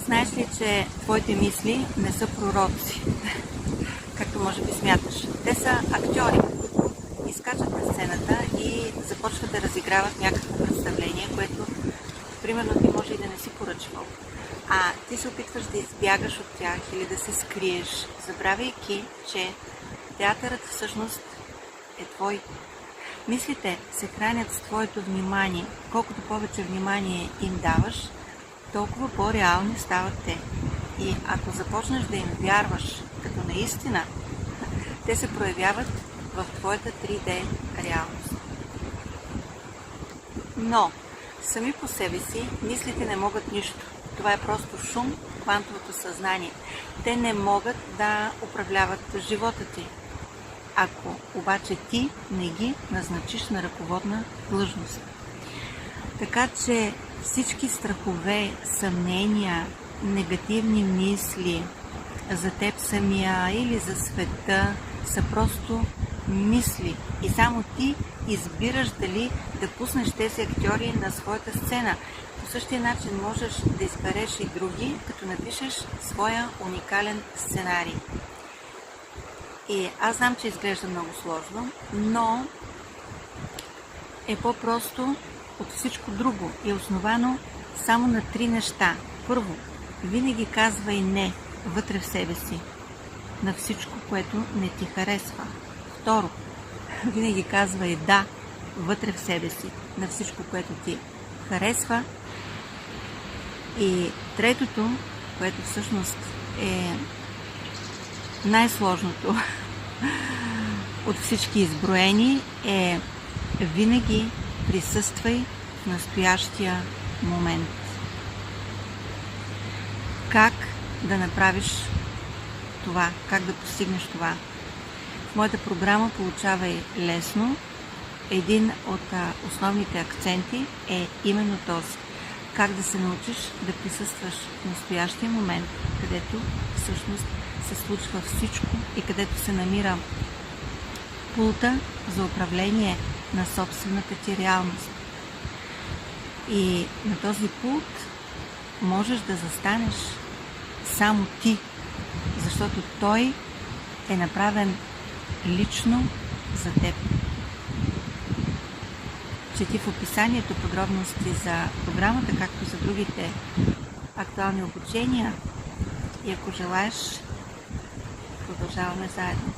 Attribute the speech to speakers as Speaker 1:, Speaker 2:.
Speaker 1: Знаеш ли, че твоите мисли не са пророци, както може би смяташ? Те са актьори, които изкачат на сцената и започват да разиграват някакво представление, което примерно ти може и да не си поръчвал. А ти се опитваш да избягаш от тях или да се скриеш, забравяйки, че театърът всъщност е твой. Мислите се хранят с твоето внимание. Колкото повече внимание им даваш, толкова по-реални стават те. И ако започнеш да им вярваш като наистина, те се проявяват в твоята 3D реалност. Но сами по себе си мислите не могат нищо. Това е просто шум, квантовото съзнание. Те не могат да управляват живота ти. Ако обаче ти не ги назначиш на ръководна длъжност. Така че всички страхове, съмнения, негативни мисли за теб самия или за света са просто мисли. И само ти избираш дали да пуснеш тези актьори на своята сцена. По същия начин можеш да избереш и други, като напишеш своя уникален сценарий. И аз знам, че изглежда много сложно, но е по-просто от всичко друго и е основано само на 3 неща. Първо, винаги казвай не вътре в себе си на всичко, което не ти харесва. Второ, винаги казвай да вътре в себе си на всичко, което ти харесва. И третото, което всъщност е най-сложното от всички изброени, е винаги присъствай в настоящия момент. Как да направиш това? Как да постигнеш това? В моята програма Получавай лесно един от основните акценти е именно този. Как да се научиш да присъстваш в настоящия момент, където всъщност се случва всичко и където се намира пулта за управление на собствената ти реалност. И на този пулт можеш да застанеш само ти, защото той е направен лично за теб. Чети в описанието подробности за програмата, както и за другите актуални обучения. И ако желаеш, продължаваме заедно.